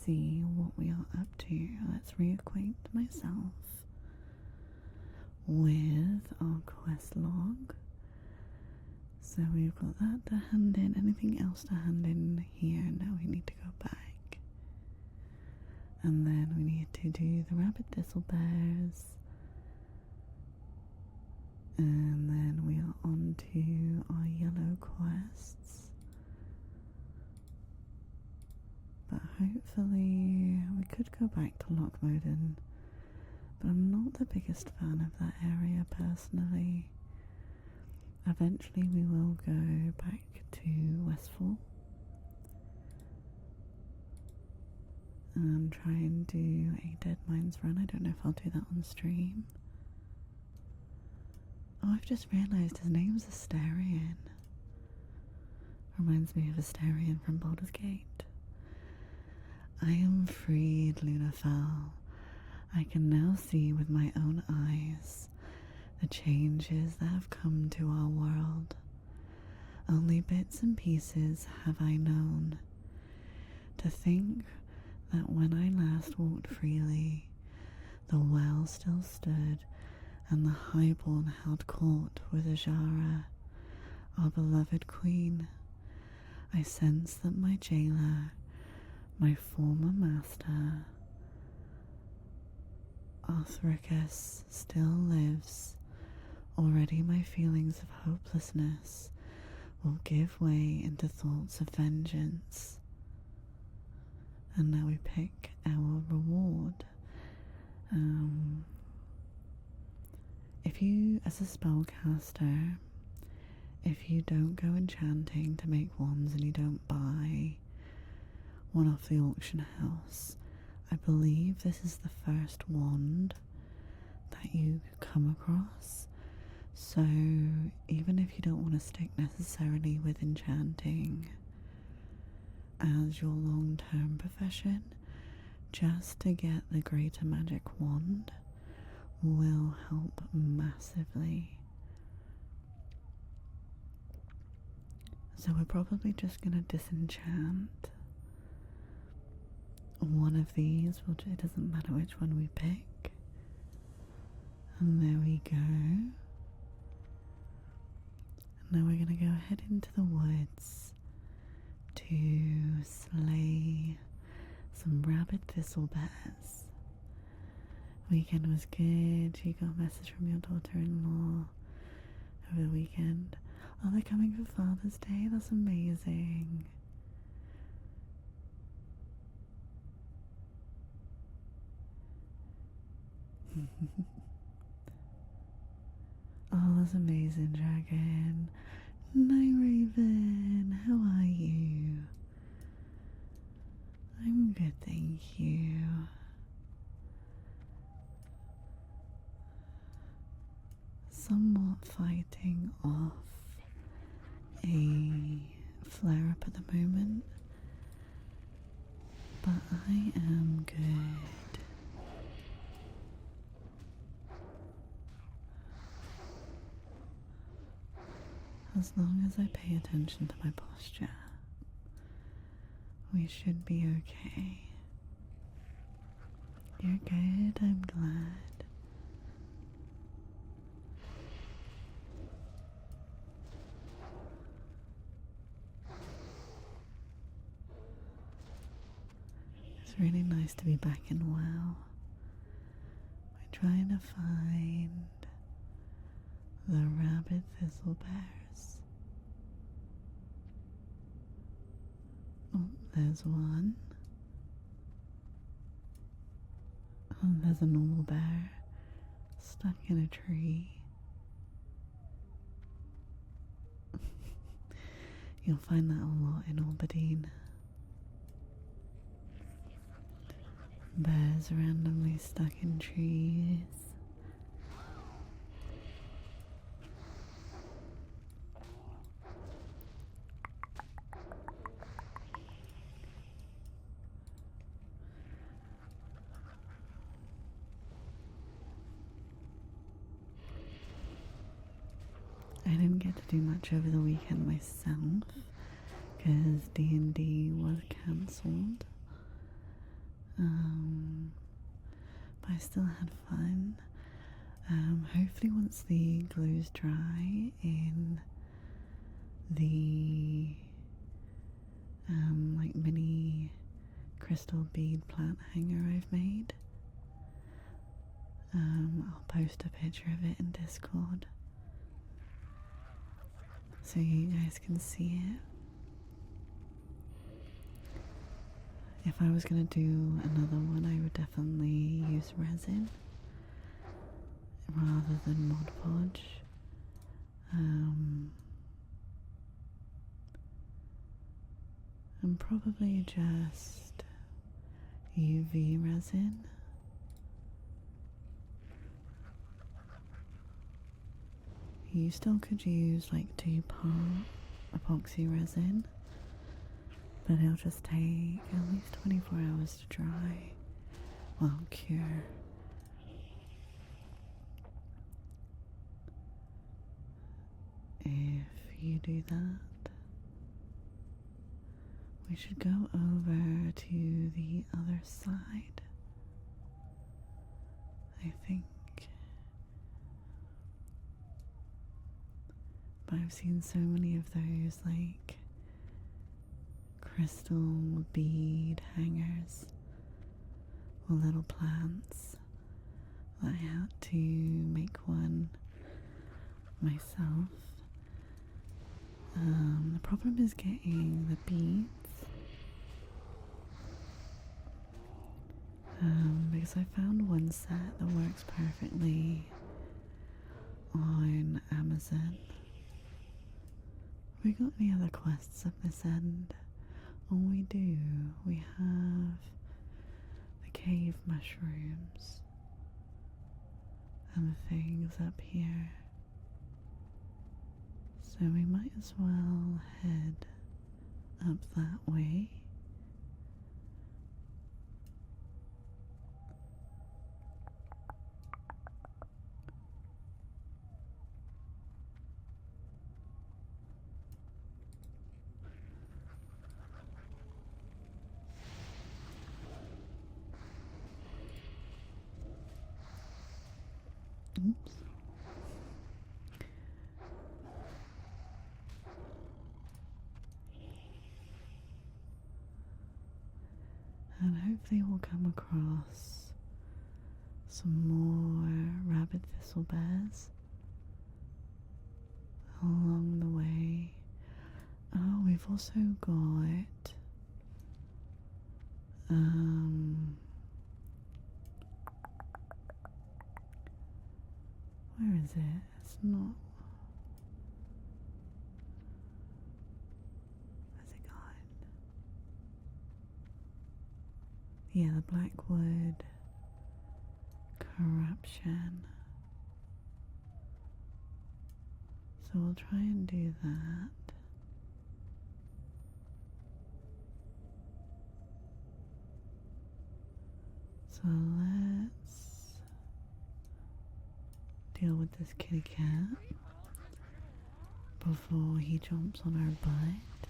see what we are up to. Let's reacquaint myself with our quest log. So we've got that to hand in. Anything else to hand in here? No, we need to go back. And then we need to do the rabbit thistle bears. And then we are on to our yellow quests. But hopefully we could go back to Lochmoden. But I'm not the biggest fan of that area personally. Eventually we will go back to Westfall and try and do a Dead Mines run. I don't know if I'll do that on stream. Oh, I've just realised his name's Asterion. Reminds me of Asterion from Baldur's Gate. I am freed, Lunafell. I can now see with my own eyes the changes that have come to our world. Only bits and pieces have I known. To think that when I last walked freely, the well still stood, and the highborn held court with Ajara, our beloved queen. I sense that my jailer, my former master, Arthricus, still lives. Already my feelings of hopelessness will give way into thoughts of vengeance. And now we pick our reward. If you, as a spellcaster, if you don't go enchanting to make wands and you don't buy one off the auction house, I believe this is the first wand that you come across. So even if you don't want to stick necessarily with enchanting as your long-term profession, just to get the greater magic wand will help massively. So we're probably just going to disenchant one of these. It doesn't matter which one we pick. And there we go. And now we're going to go ahead into the woods to slay some rabbit thistle bears. Weekend was good. You got a message from your daughter-in-law over the weekend. Oh, they're coming for Father's Day. That's amazing. Oh, that's amazing, Dragon. Night Raven, how are you? I'm good, thank you. Somewhat fighting off a flare-up at the moment, but I am good. As long as I pay attention to my posture, we should be okay. You're good, I'm glad. It's really nice to be back in WoW. We're trying to find the rabbit thistle bears. Oh, there's one. Oh, there's a normal bear stuck in a tree. You'll find that a lot in Albadine. Bears randomly stuck in trees. I didn't get to do much over the weekend myself because D&D was cancelled. But I still had fun. Hopefully once the glue's dry in the like mini crystal bead plant hanger I've made, I'll post a picture of it in Discord so you guys can see it. If I was going to do another one, I would definitely use resin rather than Mod Podge. And probably just UV resin. You still could use like 2-part epoxy resin, but it'll just take at least 24 hours to dry, well, cure. If you do that, we should go over to the other side, I think. But I've seen so many of those like crystal bead hangers or little plants that I had to make one myself. The problem is getting the beads, because I found one set that works perfectly on Amazon. Have we got any other quests at this end? Oh, we do. We have the cave mushrooms and the things up here. So we might as well head up that way. Oops. And hopefully we'll come across some more rabid thistle bears along the way. Oh, we've also got where is it? It's not. Where's it gone? Yeah, the Blackwood corruption. So we'll try and do that. So let's deal with this kitty cat before he jumps on our butt.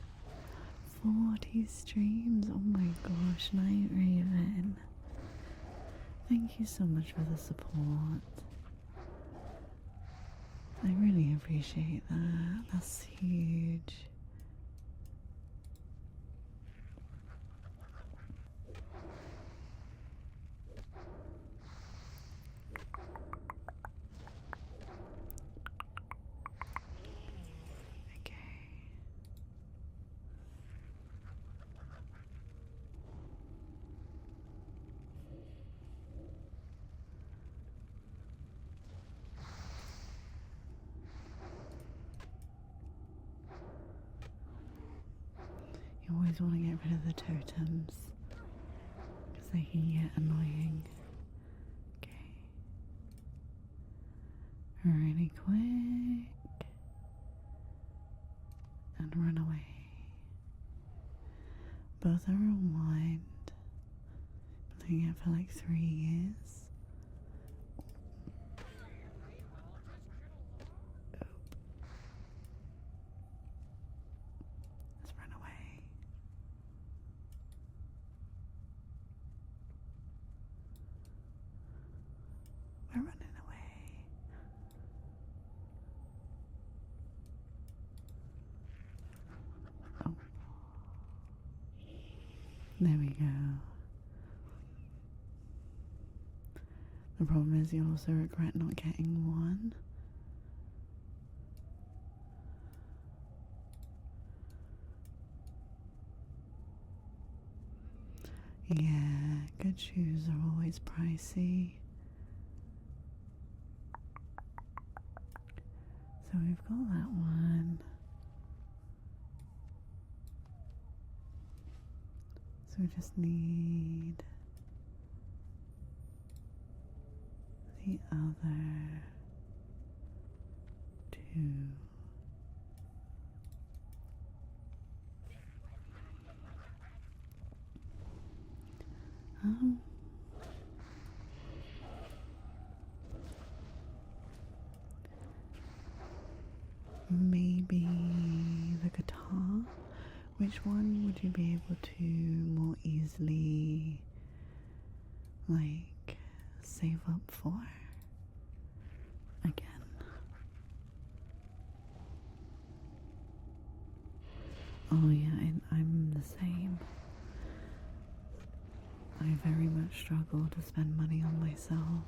40 streams, oh my gosh, Night Raven. Thank you so much for the support. I really appreciate that. That's huge. You always want to get rid of the totems because they can get annoying. Okay. Really quick. And run away. Both are unwind. Been doing it for like 3 years. There we go. The problem is you'll also regret not getting one. Yeah, good shoes are always pricey. So we've got that one. So we just need the other two. Maybe the guitar. Which one would you be able to more easily, like, save up for? Again. Oh yeah, I'm the same. I very much struggle to spend money on myself.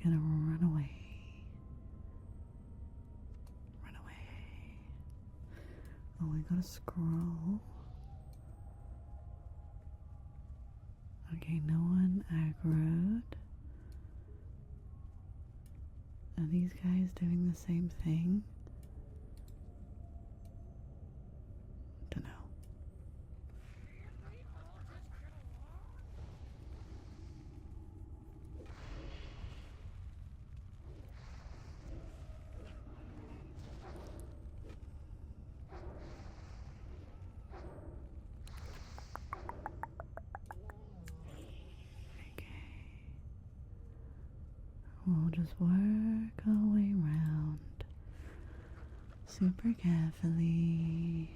Gonna run away. Run away. Oh, I gotta scroll. Okay, no one aggroed. Are these guys doing the same thing? Don't know. We'll just work our way around super carefully.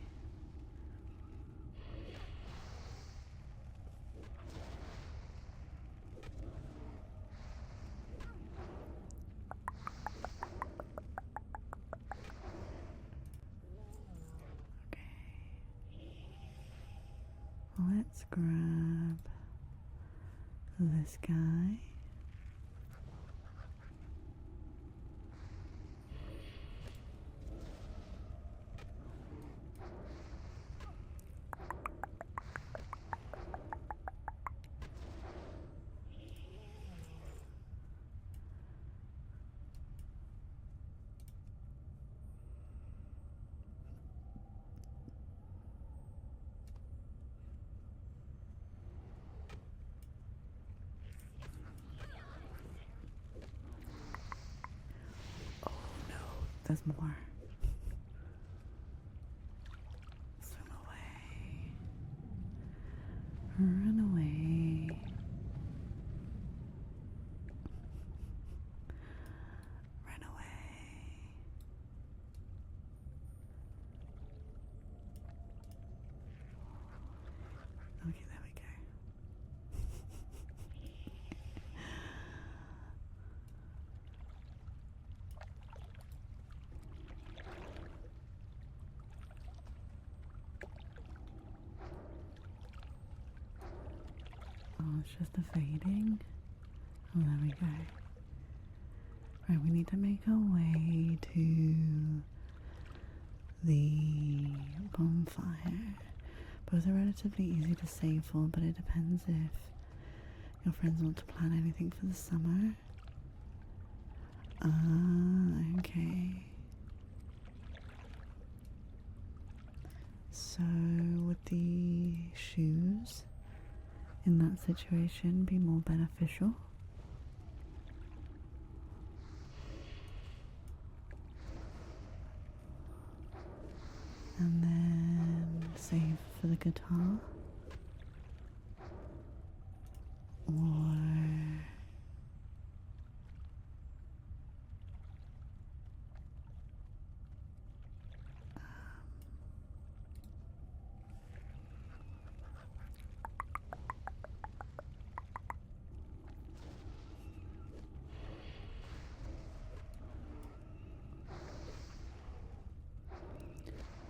Okay. Let's grab this guy. There's more. Swim away. Run away. Run away. Okay, there we go. Oh, it's just a fading. Oh, there we go. Right, we need to make our way to the bonfire. Both are relatively easy to save for, but it depends if your friends want to plan anything for the summer. Okay. So, would the shoes in that situation be more beneficial? And then save for the guitar?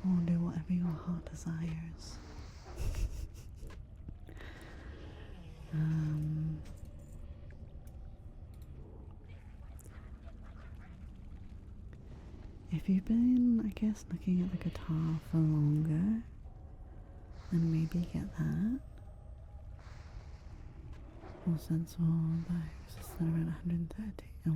Or do whatever your heart desires. If you've been, I guess, looking at the guitar for longer, then maybe get that. More sensible bags, it's around 130. Oh.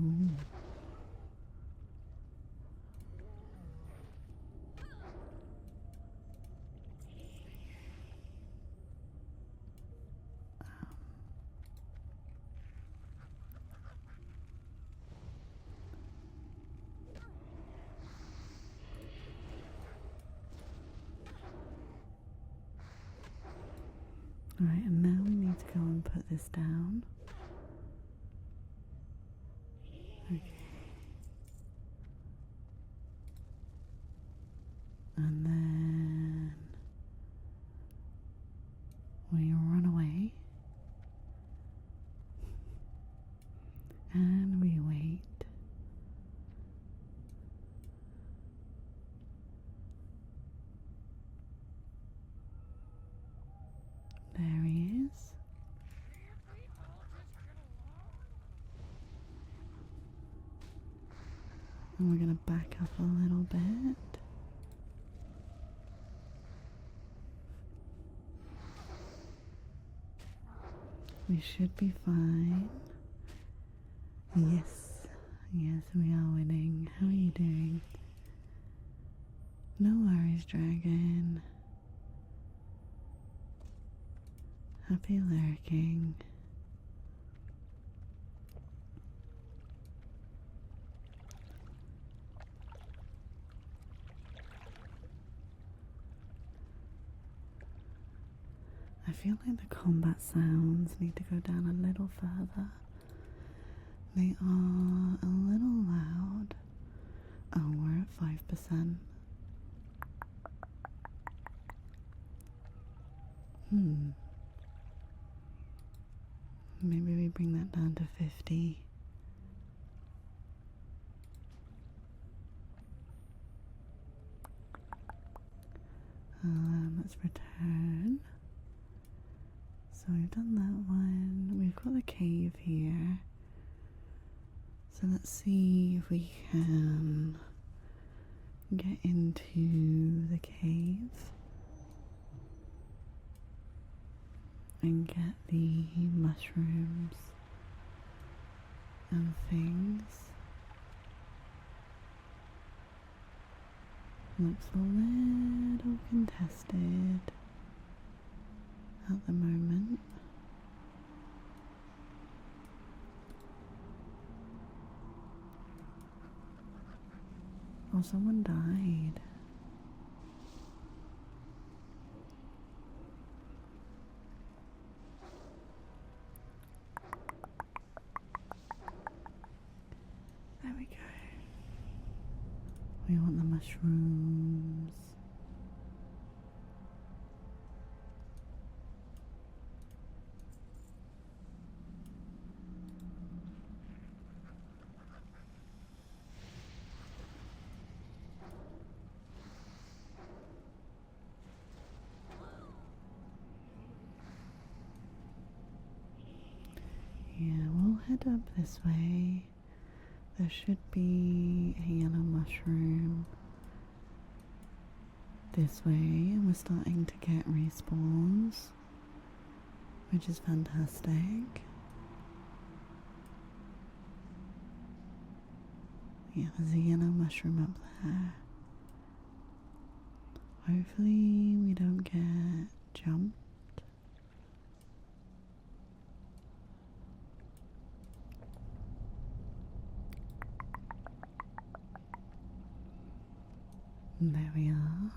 Alright, and now we need to go and put this down. Okay. And then we run away. And we wait. There he is. And we're going to back up a little bit. We should be fine. Yes, yes, we are winning. How are you doing? No worries, dragon. Happy lurking. I feel like the combat sounds need to go down a little further. They are a little loud. Oh, we're at 5%. Maybe we bring that down to 50. Let's return. So we've done that one. We've got the cave here. So let's see if we can get into the cave and get the mushrooms and things. Looks a little contested at the moment. Oh, someone died. There we go. We want the mushrooms. Yeah, we'll head up this way. There should be a yellow mushroom this way, and we're starting to get respawns, which is fantastic. Yeah, there's a yellow mushroom up there. Hopefully we don't get jumped. There we are.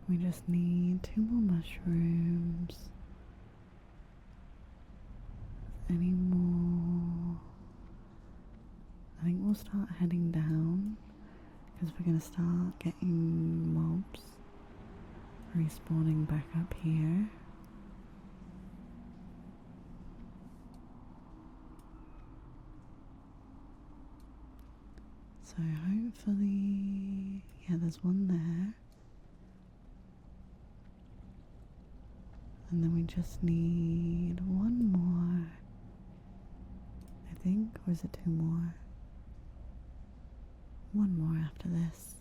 We just need 2 more mushrooms. Any more? I think we'll start heading down because we're going to start getting mobs respawning back up here. So hopefully, yeah, there's one there. And then we just need 1 more, I think, or is it 2 more? 1 more after this.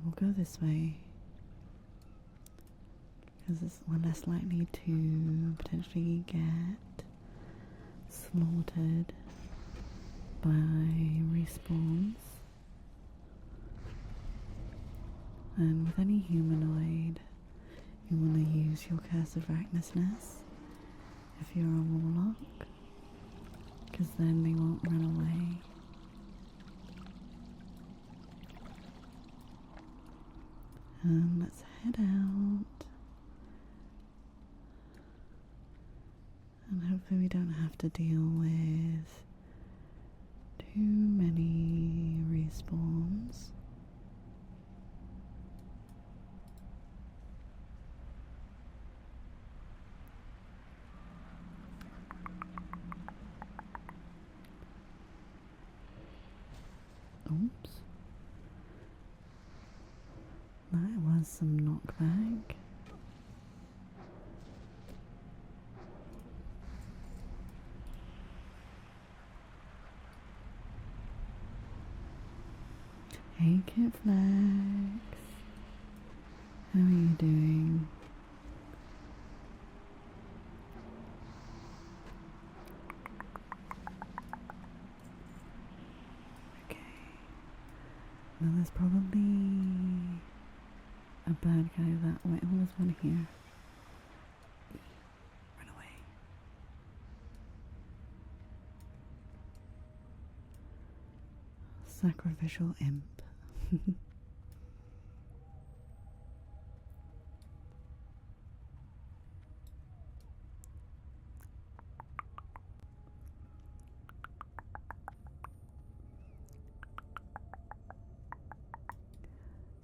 We'll go this way because we're less likely to potentially get slaughtered by respawns. And with any humanoid, you want to use your Curse of Recklessness if you're a warlock, because then they won't run away. Let's head out. And hopefully we don't have to deal with too many respawns. Oops. That was some knockback. Hey Kit Flex, how are you doing? Okay, now there's probably a bad guy that way. Oh, there's one here. Run away. Sacrificial imp.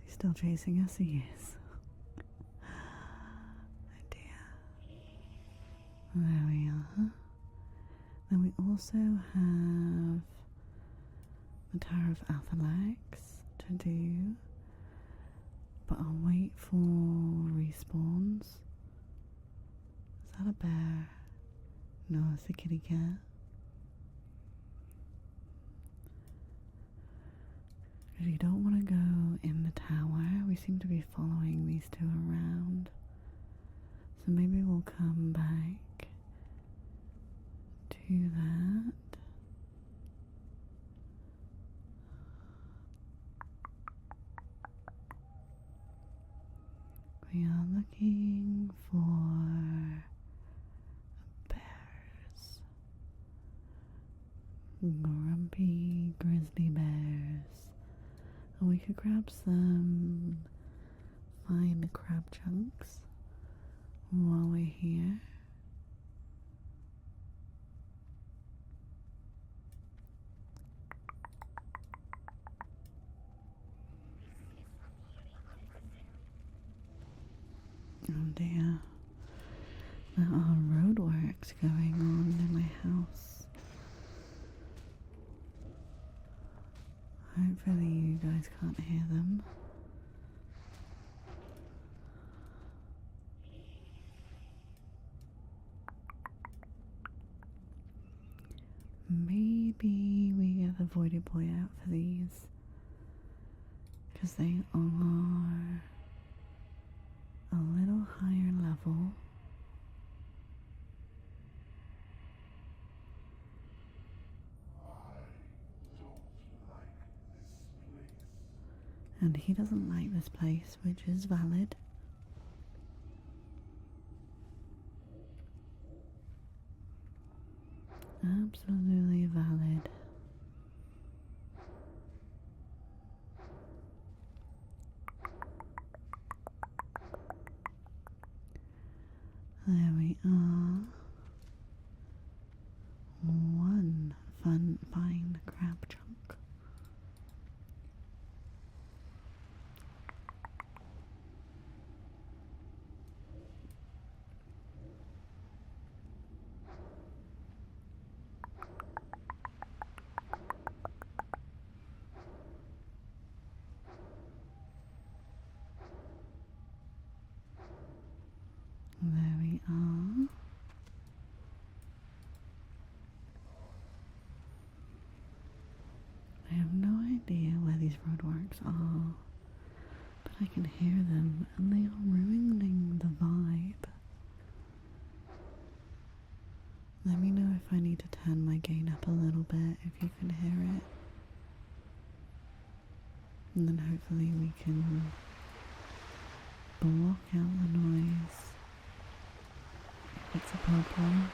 He's still chasing us? He is. Oh dear. There we are. Then we also have the Tower of Athalex to do, but I'll wait for respawns. Is that a bear? No, it's a kitty cat. Because you don't want to go in the tower. We seem to be following these two around. So maybe we'll come back to that. We are looking for bears. Grumpy grizzly bears. And we could grab some fine crab chunks while we're here. Oh dear. There are roadworks going on in my house. Hopefully you guys can't hear them. maybe we get the Voided Boy out for these, because they are a little higher level. And he doesn't like this place, which is valid. Absolutely valid. There we are. One fine crab chunk. There we are. I have no idea where these roadworks are, but I can hear them and they are ruining the vibe. Let me know if I need to turn my gain up a little bit if you can hear it. And then hopefully we can block out the noise if it's a problem.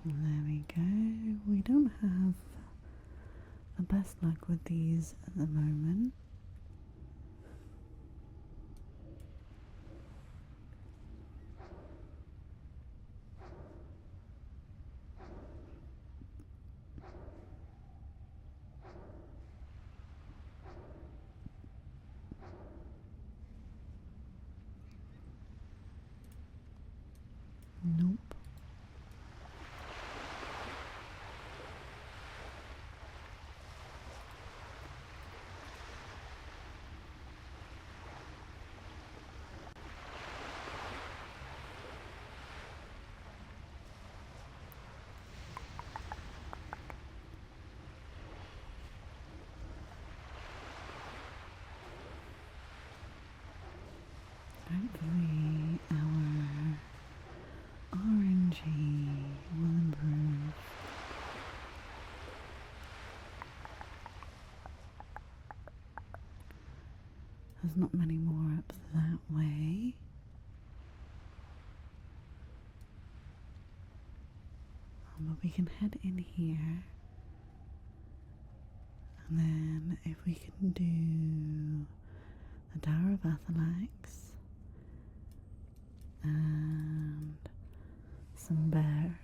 There we go. We don't have the best luck with these at the moment. Nope. Hopefully our RNG will improve. There's not many more up that way. But we can head in here. And then if we can do the Tower of Athanax and some bear.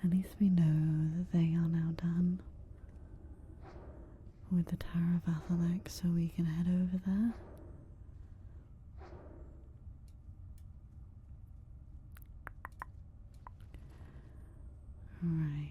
At least we know that they are now done with the Tower of Athanax, so we can head over there. Right.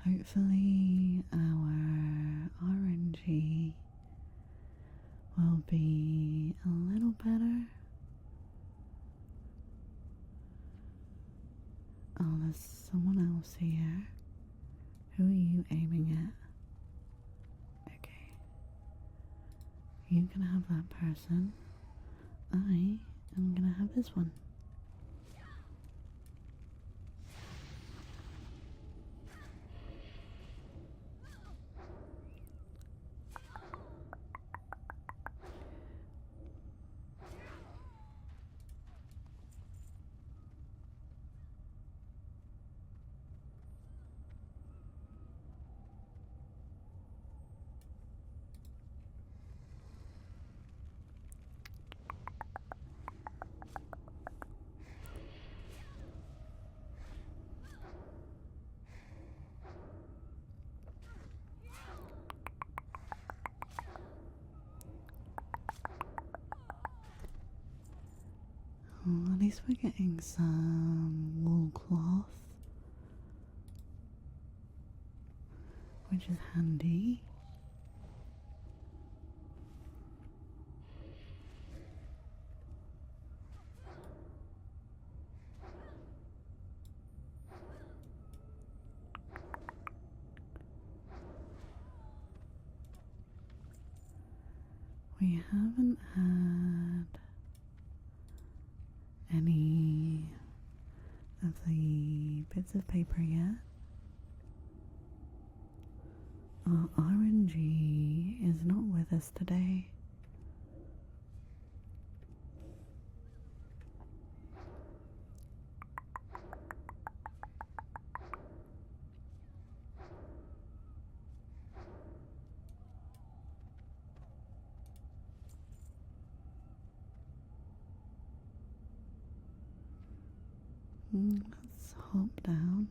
Hopefully our RNG will be a little better. Oh, there's someone else here. Who are you aiming at? Okay. You can have that person. I am gonna have this one. Oh, at least we're getting some wool cloth, which is handy. We haven't had any of the bits of paper yet. Our RNG is not with us today. Let's hop down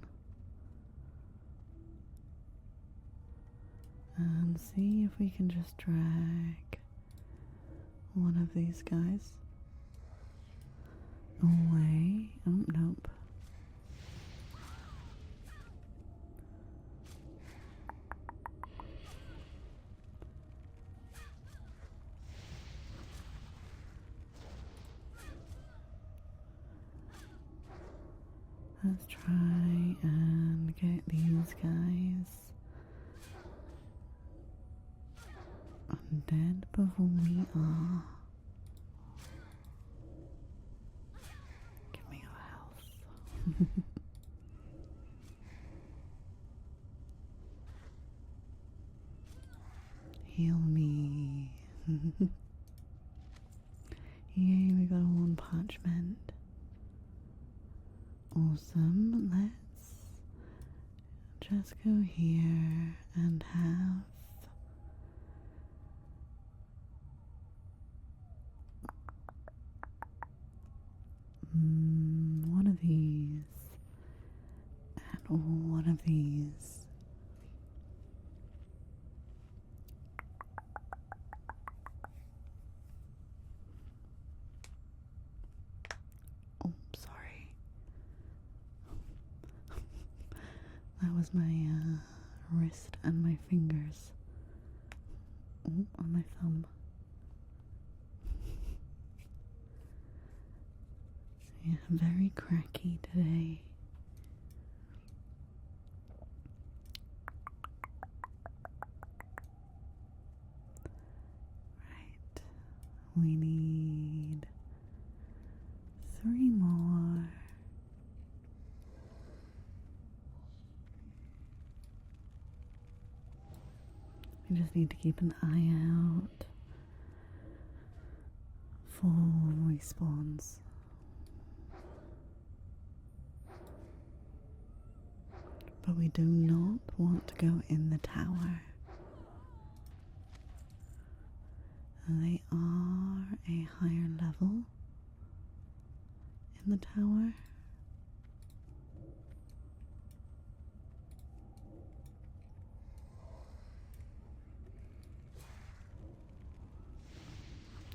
and see if we can just drag one of these guys away. Oh, nope. Let's try and get these guys undead before we are. Give me your health. Heal me. Yay, we got a one parchment. Awesome. Let's just go here and have one of these and one of these. Oh, sorry. That was my wrist and my fingers. Oh, on my thumb. Yeah, very cracky today. Right. We need 3 more. We just need to keep an eye out for respawns. But we do not want to go in the tower. They are a higher level in the tower.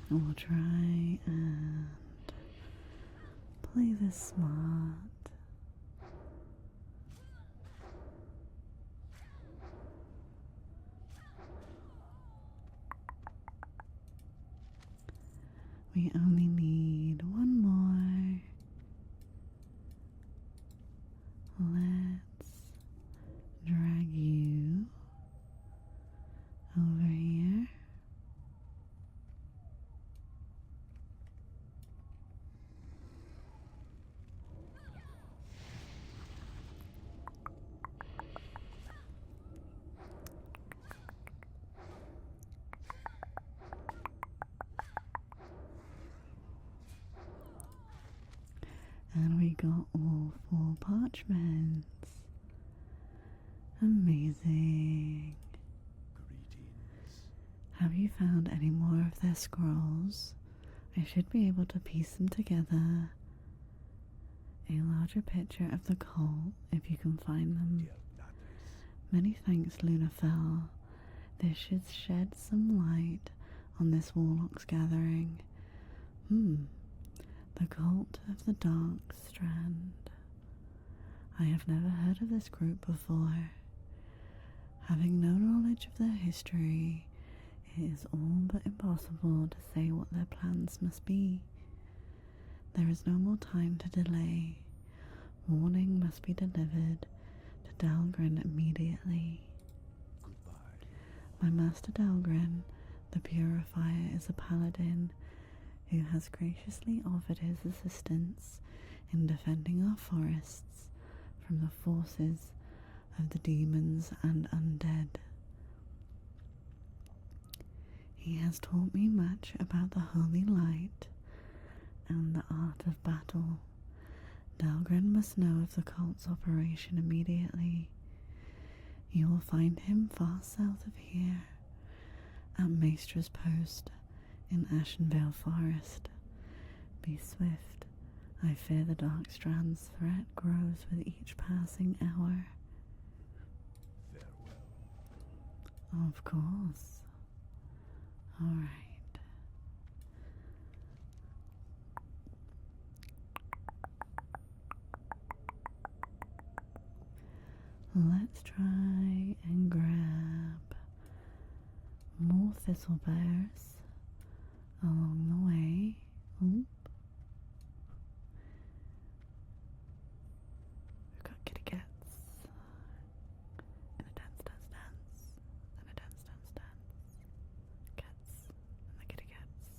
We'll try and play this smart. We only need one more And we got all 4 parchments. Amazing. Greetings. Have you found any more of their scrolls? I should be able to piece them together. A larger picture of the cult, if you can find them. Many thanks, Lunafell. This should shed some light on this Warlock's gathering. The cult of the Dark Strand. I have never heard of this group before. Having no knowledge of their history, it is all but impossible to say what their plans must be. There is no more time to delay. Warning must be delivered to Dahlgren immediately. Goodbye. My master Dahlgren, the Purifier, is a paladin who has graciously offered his assistance in defending our forests from the forces of the demons and undead. He has taught me much about the holy light and the art of battle. Dahlgren must know of the cult's operation immediately. You will find him far south of here, at Maestra's Post in Ashenvale Forest. Be swift. I fear the Darkstrand's threat grows with each passing hour. Farewell. Of course. Alright. Let's try and grab more thistle bears along the way. Oop. We've got kitty cats. And a dance, dance, dance. And a dance, dance, dance. Cats. And the kitty cats.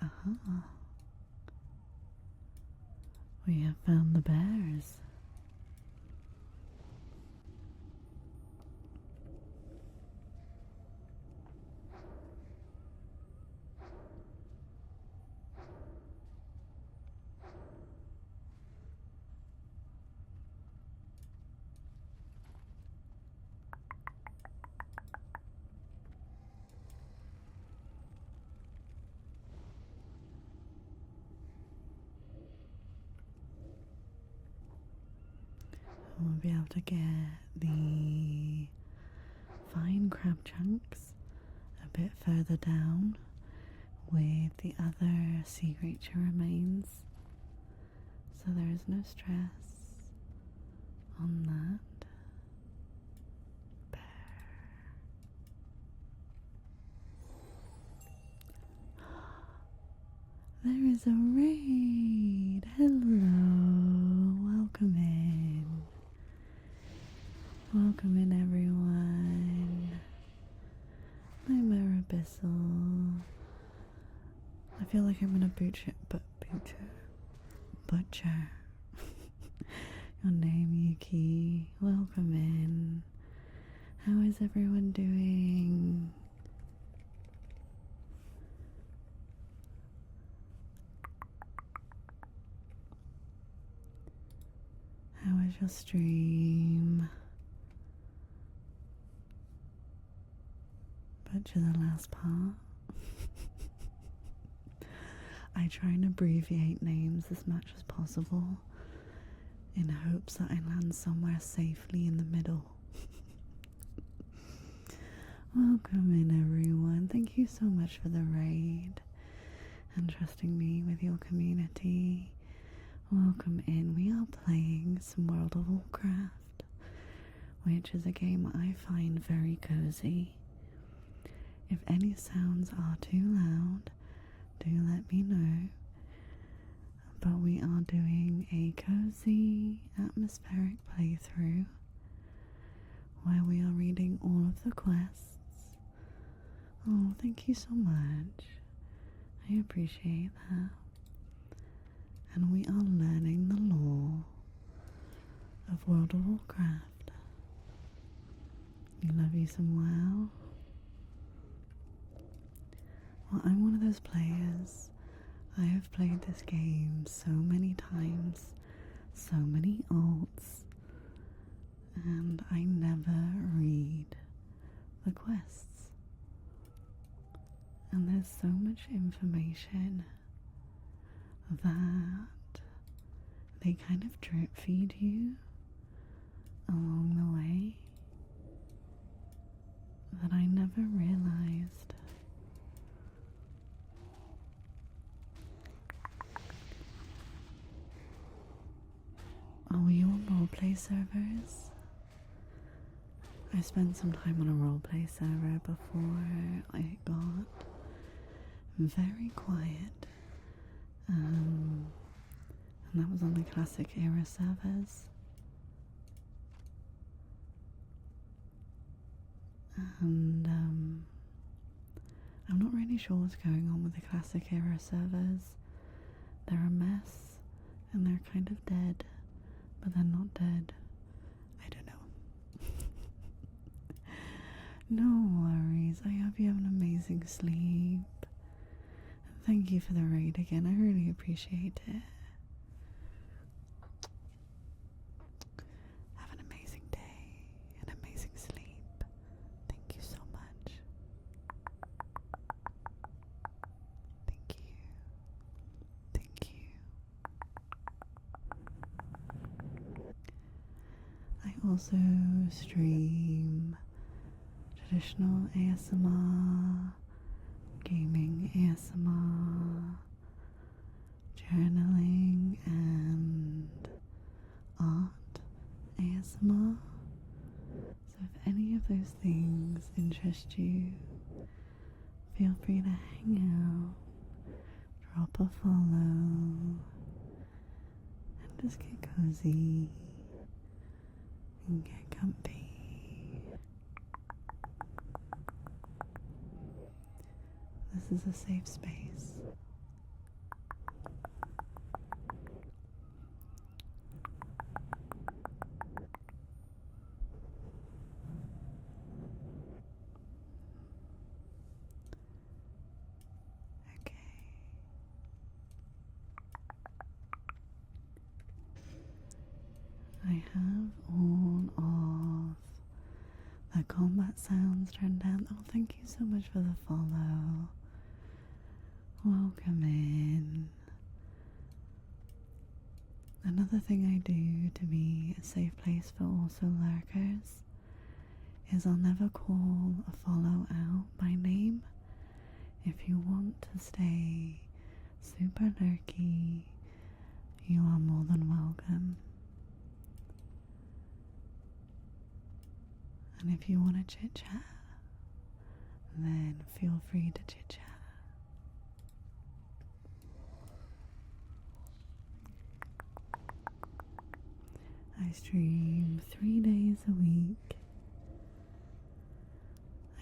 Aha. We have found the bears. We'll be able to get the fine crab chunks a bit further down with the other sea creature remains, so there is no stress on that. Bear. There is a raid. Hello, welcome in. Welcome in, everyone. I'm Erebissel. I feel like I'm gonna butcher your name, Yuki. Welcome in. How is everyone doing? How was your stream? Butcher the last part. I try and abbreviate names as much as possible in hopes that I land somewhere safely in the middle. Welcome in, everyone. Thank you so much for the raid and trusting me with your community. Welcome in. We are playing some World of Warcraft, which is a game I find very cozy. If any sounds are too loud, do let me know. But we are doing a cozy, atmospheric playthrough where we are reading all of the quests. Oh, thank you so much. I appreciate that. And we are learning the lore of World of Warcraft. You love you some WoW? Well, I'm one of those players. I have played this game so many times, so many alts, and I never read the quests. And there's so much information that they kind of drip feed you along the way that I never realized. Are you on roleplay servers? I spent some time on a roleplay server before it got very quiet. And that was on the classic era servers. And I'm not really sure what's going on with the classic era servers. They're a mess and they're kind of dead, but they're not dead. I don't know. No worries. I hope you have an amazing sleep. Thank you for the raid again. I really appreciate it. Have an amazing day, an amazing sleep. Thank you so much. Thank you. Thank you. I also stream traditional ASMR, gaming ASMR, journaling, and art ASMR. So if any of those things interest you, feel free to hang out, drop a follow, and just get cozy and get comfy. This is a safe space. Okay. I have all of the combat sounds turned down. Oh, thank you so much for the follow. Welcome in. Another thing I do to be a safe place for also lurkers is I'll never call a follow out by name. If you want to stay super lurky, you are more than welcome. And if you want to chit chat, then feel free to chit chat. I stream 3 days a week.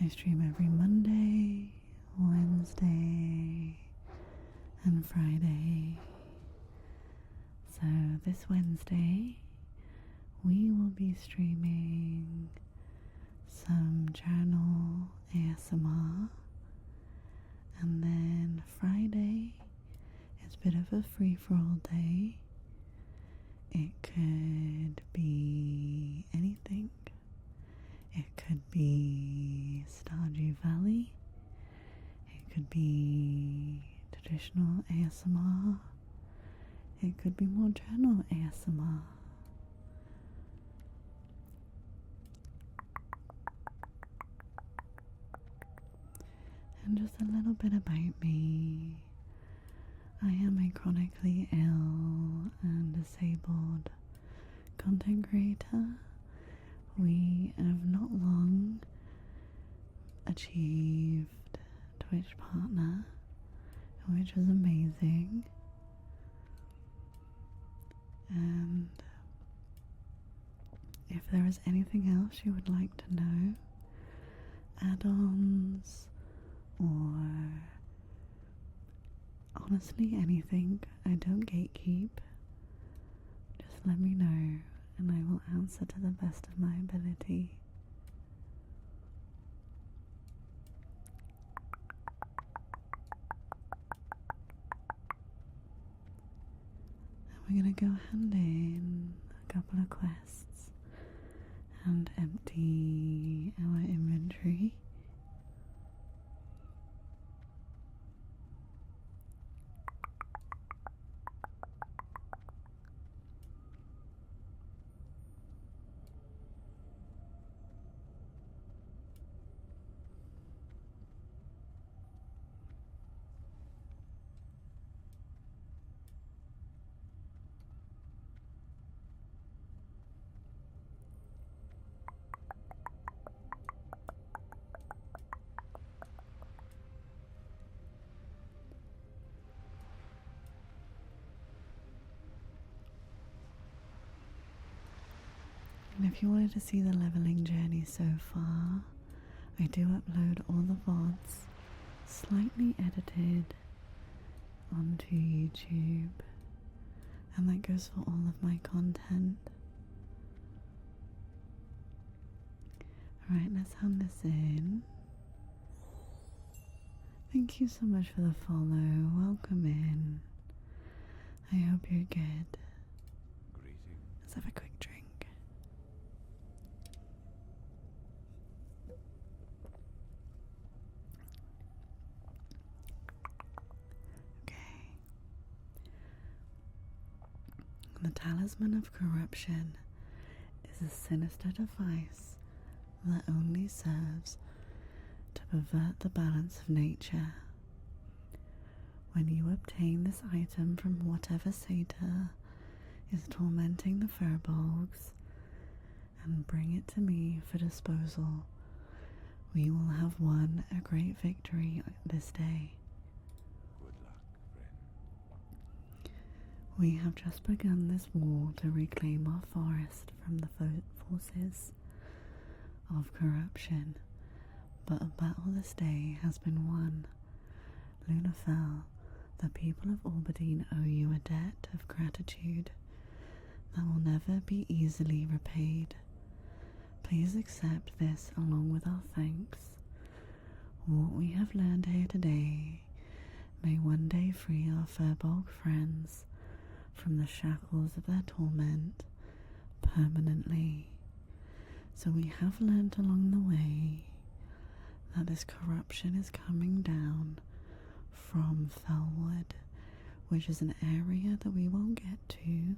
I stream every Monday, Wednesday, and Friday. So this Wednesday, we will be streaming some journal ASMR. And then Friday is a bit of a free-for-all day. It could be anything. It could be Stardew Valley. It could be traditional ASMR. It could be more journal ASMR. And just a little bit about me. I am a chronically ill and disabled content creator. We have not long achieved Twitch partner, which was amazing. And if there is anything else you would like to know, add-ons, or honestly anything, I don't gatekeep. Just let me know and I will answer to the best of my ability. And we're gonna go hand in a couple of quests and empty our inventory. And if you wanted to see the leveling journey so far, I do upload all the VODs, slightly edited, onto YouTube, and that goes for all of my content. Alright, let's hand this in. Thank you so much for the follow. Welcome in. I hope you're good. Greetings. Let's have a quick drink. Okay. The Talisman of Corruption is a sinister device that only serves to pervert the balance of nature. When you obtain this item from whatever satyr is tormenting the furbolgs and bring it to me for disposal, we will have won a great victory this day. Good luck, friend. We have just begun this war to reclaim our forest from the forces of corruption, but a battle this day has been won. Lunafell, the people of Albadine owe you a debt of gratitude that will never be easily repaid. Please accept this along with our thanks. What we have learned here today may one day free our furbolg friends from the shackles of their torment permanently. So we have learned along the way that this corruption is coming down from Fellwood, which is an area that we won't get to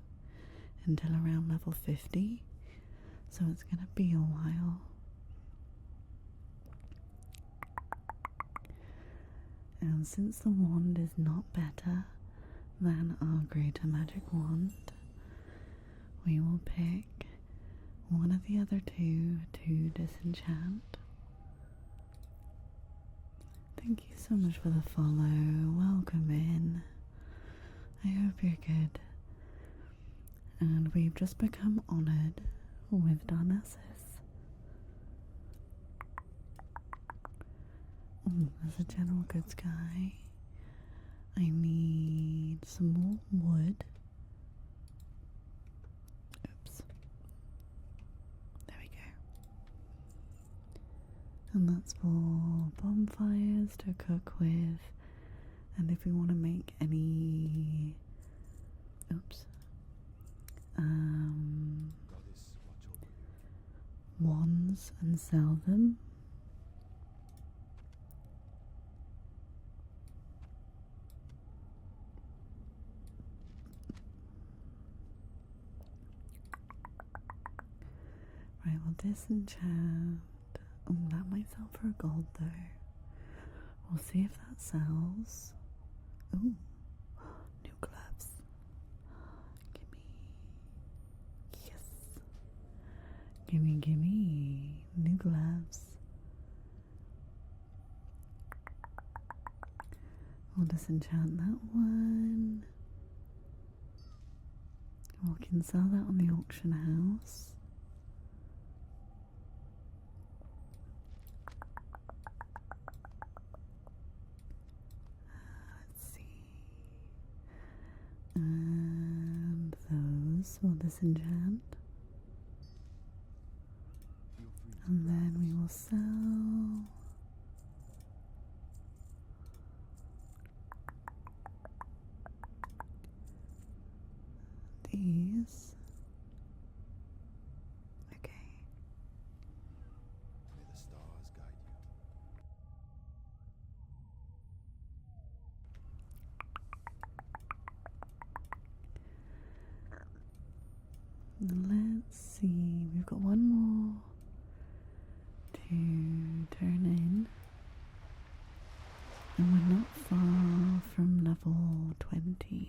until around level 50, so it's gonna be a while. And since the wand is not better than our greater magic wand, we will pick one of the other two to disenchant. Thank you so much for the follow. Welcome in. I hope you're good. And we've just become honoured with Darkshore. Oh, there's a general goods guy. I need some more wood. Oops. There we go. And that's for bonfires to cook with. And if we want to make any... Oops. Goddess, watch over you. Wands and sell them. Right, we'll disenchant. Oh, that might sell for a gold though. We'll see if that sells. Ooh, new gloves. Gimme. Yes. Gimme, gimme. New gloves. We'll disenchant that one. We can sell that on the auction house. will disenchant. Feel free to And then we will sell these. Okay. may the stars guide you. Let's see, we've got one more to turn in, and we're not far from level 20,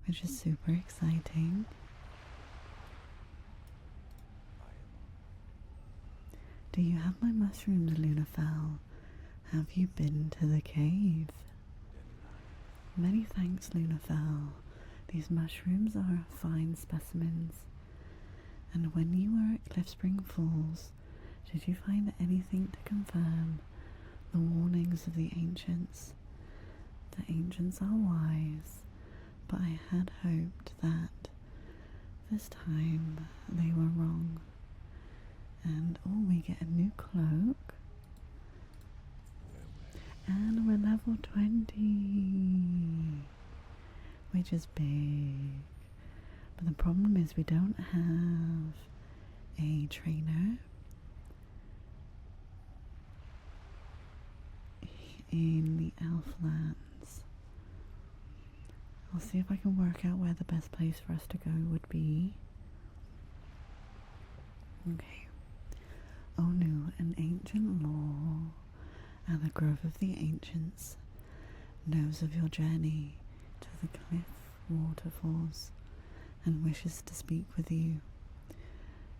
which is super exciting. I am Do you have my mushrooms, Lunafell? Have you been to the cave? Many thanks, Lunafell. These mushrooms are fine specimens. And when you were at Cliffspring Falls, did you find anything to confirm the warnings of the ancients? The ancients are wise, but I had hoped that this time they were wrong. And oh, we get a new cloak. And we're level 20, which is big. But the problem is we don't have a trainer in the Elflands. I'll see if I can work out where the best place for us to go would be. Okay. Oh no, an ancient law and the grove of the ancients knows of your journey to the cliff waterfalls and wishes to speak with you.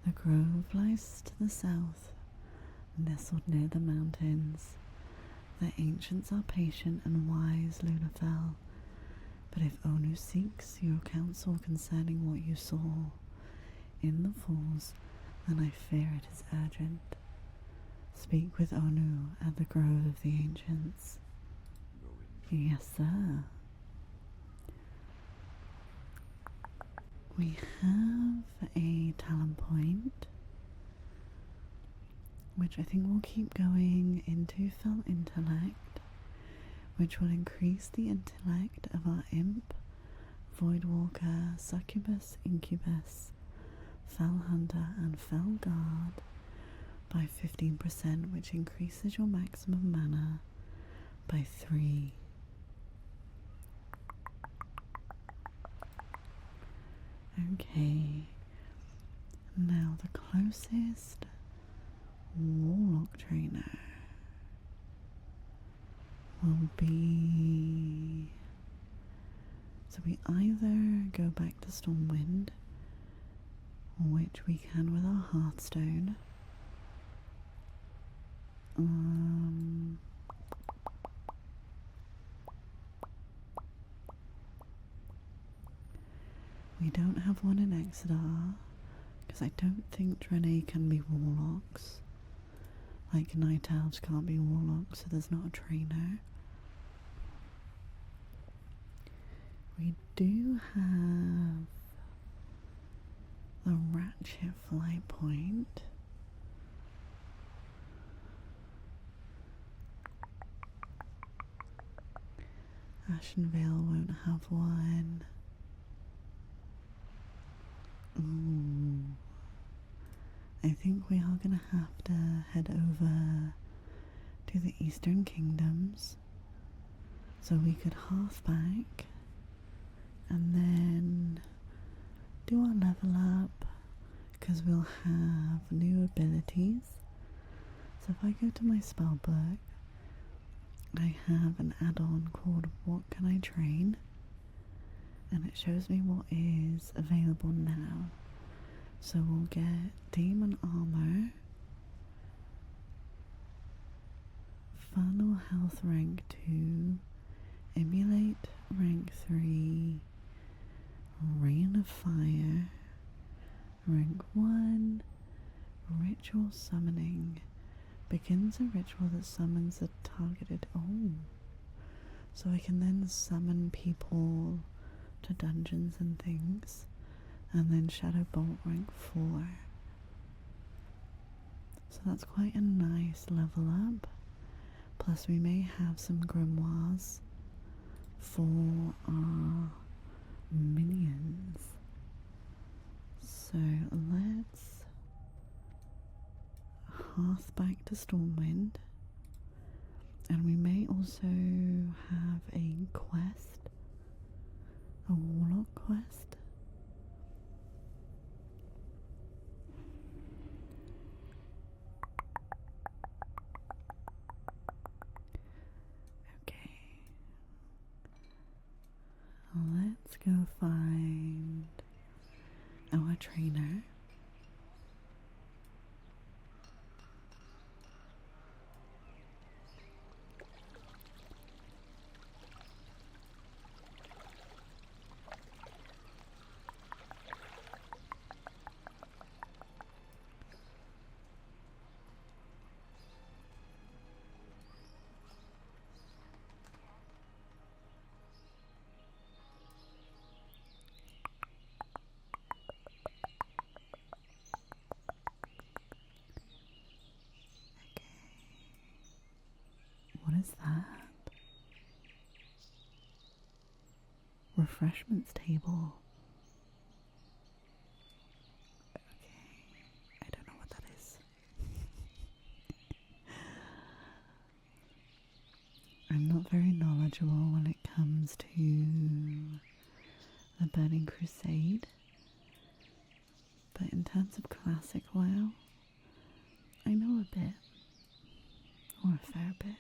The grove lies to the south, nestled near the mountains. The ancients are patient and wise, Lunafell, but if Onu seeks your counsel concerning what you saw in the falls, then I fear it is urgent. Speak with Onu at the grove of the ancients. go in. Yes, sir. We have a talent point, which I think will keep going into fell intellect, which will increase the intellect of our imp, voidwalker, succubus, incubus, fell hunter, and fell guard by 15%, which increases your maximum mana by 3. Okay, now the closest warlock trainer will be, so we either go back to Stormwind, which we can with our Hearthstone. We don't have one in Exeter, because I don't think Draenei can be warlocks. Like Night Elves can't be warlocks, so there's not a trainer. We do have the Ratchet Flight Point. Ashenvale won't have one. Ooh. I think we are gonna have to head over to the Eastern Kingdoms, so we could half back and then do our level up, because we'll have new abilities. So if I go to my spell book, I have an add-on called What Can I Train, and it shows me what is available now. So we'll get Demon Armor, Funnel Health rank 2, Emulate rank 3, Rain of Fire rank 1, Ritual Summoning. Begins a ritual that summons a targeted... Oh! So I can then summon people to dungeons and things, and then Shadow Bolt rank 4. So that's quite a nice level up. Plus we may have some grimoires for our minions. So let's hearth back to Stormwind. And we may also have a quest, a warlock quest. Okay, let's go find our trainer. What is that? Refreshments table. Okay, I don't know what that is. I'm not very knowledgeable when it comes to the Burning Crusade, but in terms of classic WoW, I know a bit, or a fair bit.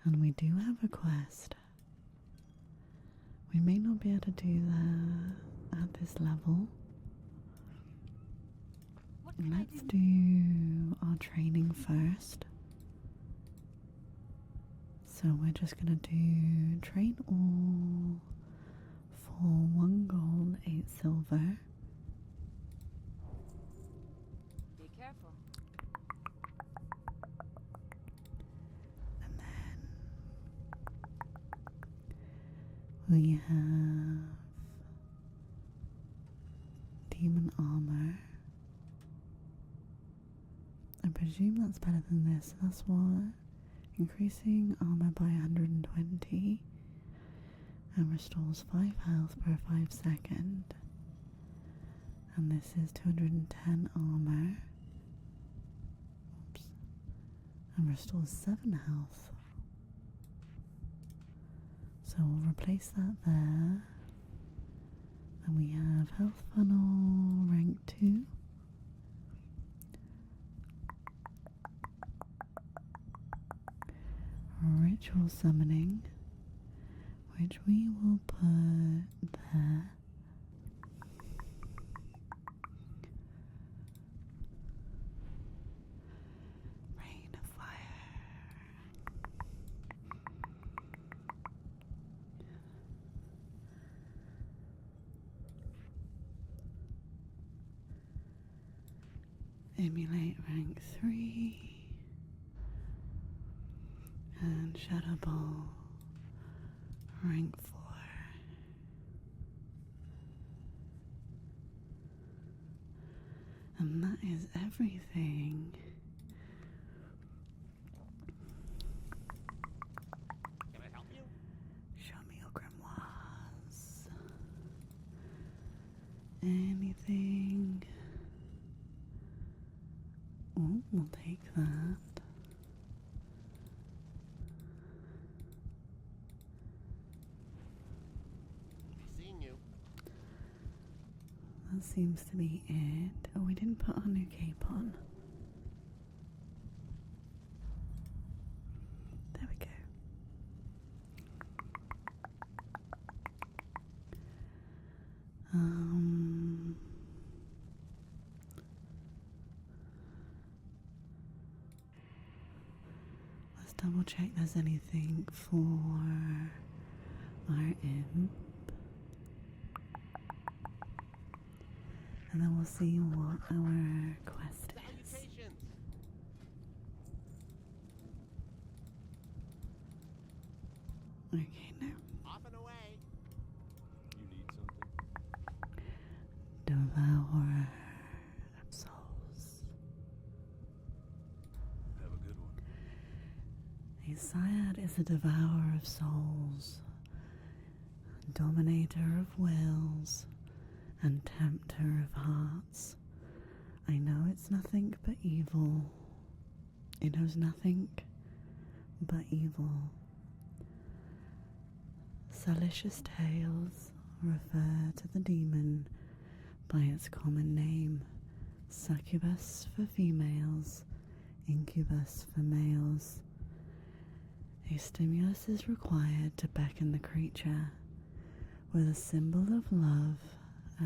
And we do have a quest. We may not be able to do that at this level. Let's do our training first. So we're just going to do train all for 1 gold, 8 silver. Be careful. And then we have demon armor. I presume that's better than this. That's what? Increasing armor by 120 and restores 5 health per 5 seconds. And this is 210 armor. Oops. And restores 7 health. So we'll replace that there. And we have health funnel rank 2. Ritual summoning, which we will put there. Rain of fire. Emulate rank 3. And Shadow Ball rank 4. And that is everything. Can I help you? Show me your grimoires. Anything? Oh, we'll take that. That seems to be it. Oh, we didn't put our new cape on. There we go. Let's double check there's anything for our imp. and then we'll see what our quest is. Salutations. Okay, now. Off and away. You need something? Devourer of souls. Have a good one. A Syad is a devourer of souls, dominator of wills, and tempter of hearts. I know it's nothing but evil. It knows nothing but evil. Salacious tales refer to the demon by its common name, succubus for females, incubus for males. A stimulus is required to beckon the creature, with a symbol of love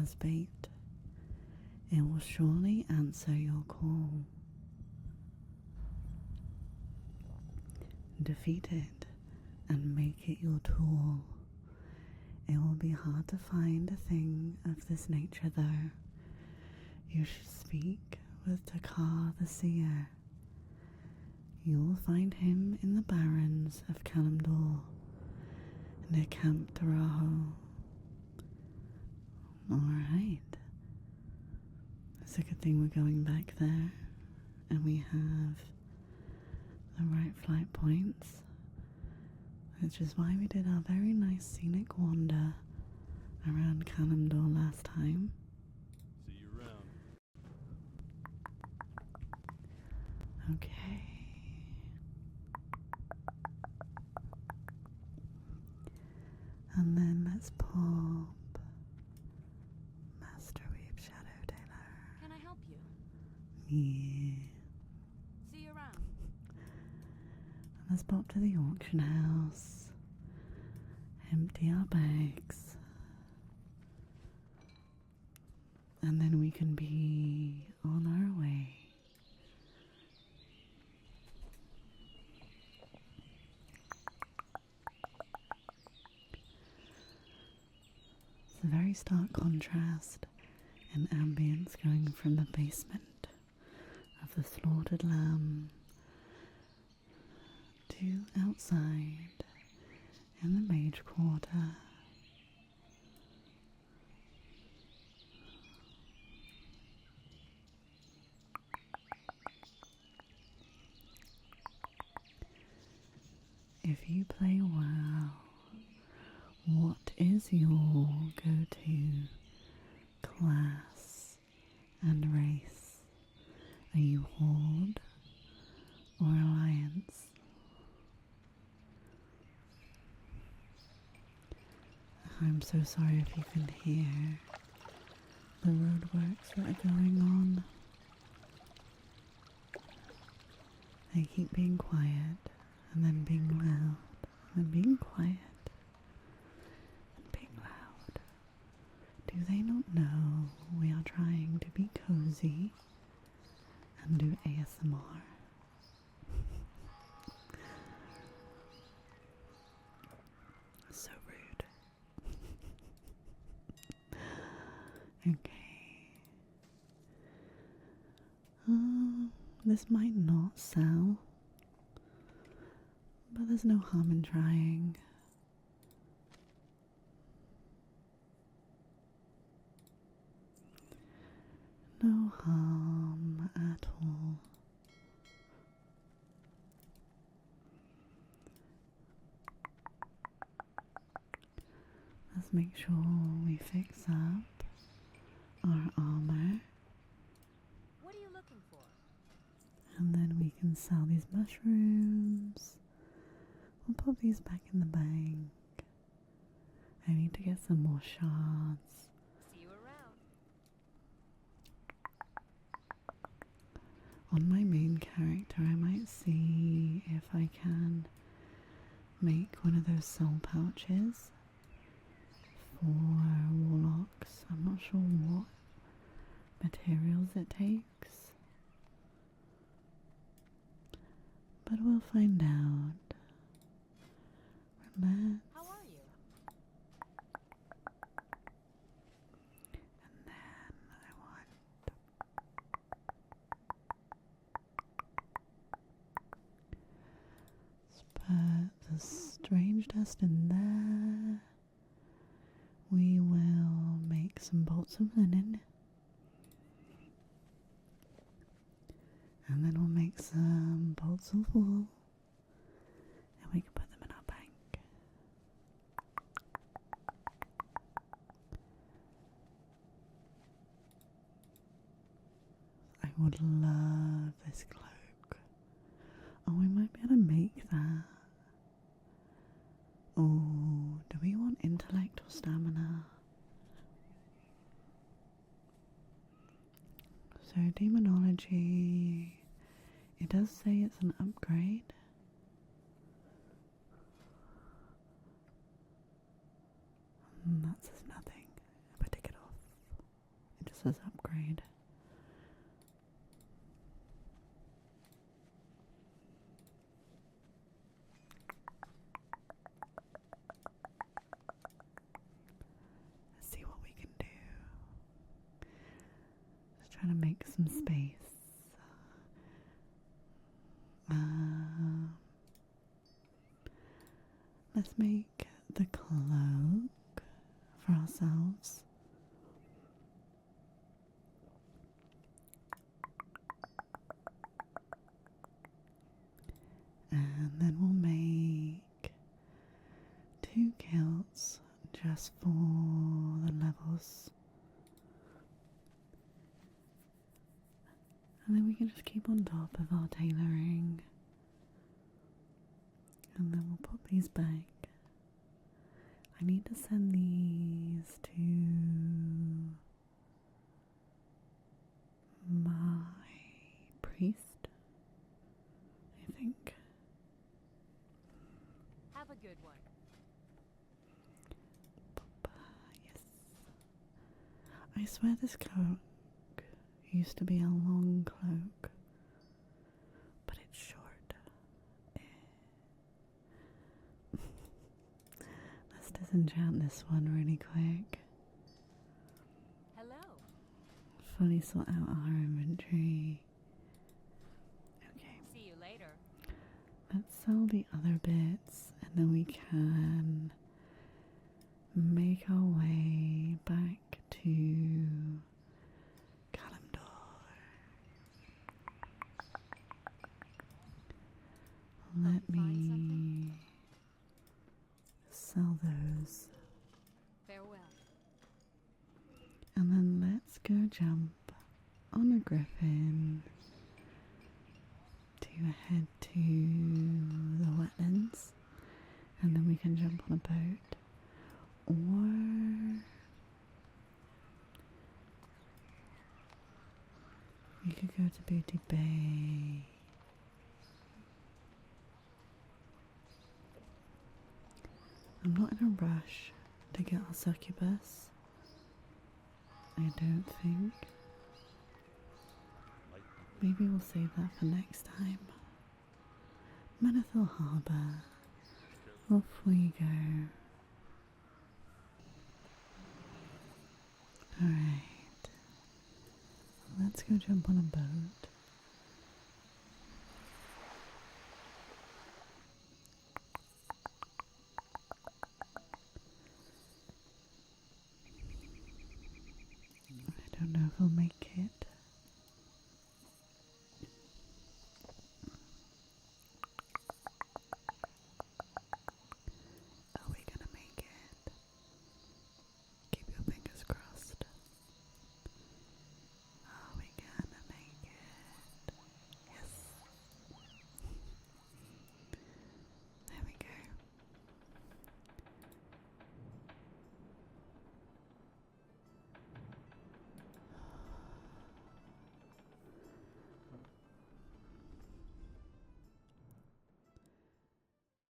as bait. It will surely answer your call. Defeat it and make it your tool. It will be hard to find a thing of this nature, though. You should speak with Takar the Seer. You will find him in the barrens of Kalimdor, near Camp Daraho. Alright. It's a good thing we're going back there, and we have the right flight points, which is why we did our very nice scenic wander around Kalimdor last time. See you around. Okay. And then let's pop Master Weave Shadow Tailor. Can I help you? Yeah. See you around. Let's pop to the auction house. Empty our bags. And then we can be on our way. It's a very stark contrast in ambience going from the basement of the slaughtered lamb to outside in the mage quarter. If you play WoW, what is your go-to class and race? Are you Horde or Alliance? I'm so sorry if you can hear the roadworks that are going on. They keep being quiet and then being loud and then being quiet and being loud. Do they not know we are trying to be cozy and do ASMR? So rude. Okay. This might not sell, but there's no harm in trying. No harm at all. Let's make sure we fix up our armor, What are you looking for? and then we can sell these mushrooms. We'll put these back in the bank. I need to get some more shards. See you around. On my main character, I might see if I can make one of those soul pouches for warlocks. I'm not sure what materials it takes, but we'll find out. Let's, How are you? and then I want range test in there. We will make some bolts of linen. And then we'll make some bolts of wool. And we can put them in our bank. I would love this cloak. Oh, we might be able to make that. Oh, do we want intellect or stamina? So demonology, it does say it's an upgrade. That says nothing. If I take it off, it just says upgrade. Let's see what we can do. Just trying to make some space. Let's make the cloak for ourselves. And then we'll make 2 kilts just for the levels. And then we can just keep on top of our tailoring. And then we'll put these back. I need to send these to my priest, I think. Have a good one. Yes. I swear this cloak used to be a long cloak, but it's short. Let's disenchant this one really quick. Hello. Fully sort out our inventory. Okay. See you later. Let's sell the other bits and then we can make our way back to Kalimdor. Let me sell those. Farewell. And then let's go jump on a griffin to head to the wetlands, and then we can jump on a boat, or we could go to Booty Bay. I'm not in a rush to get our succubus, I don't think. Maybe we'll save that for next time. Manethil Harbour. Off we go. Alright. Let's go jump on a boat.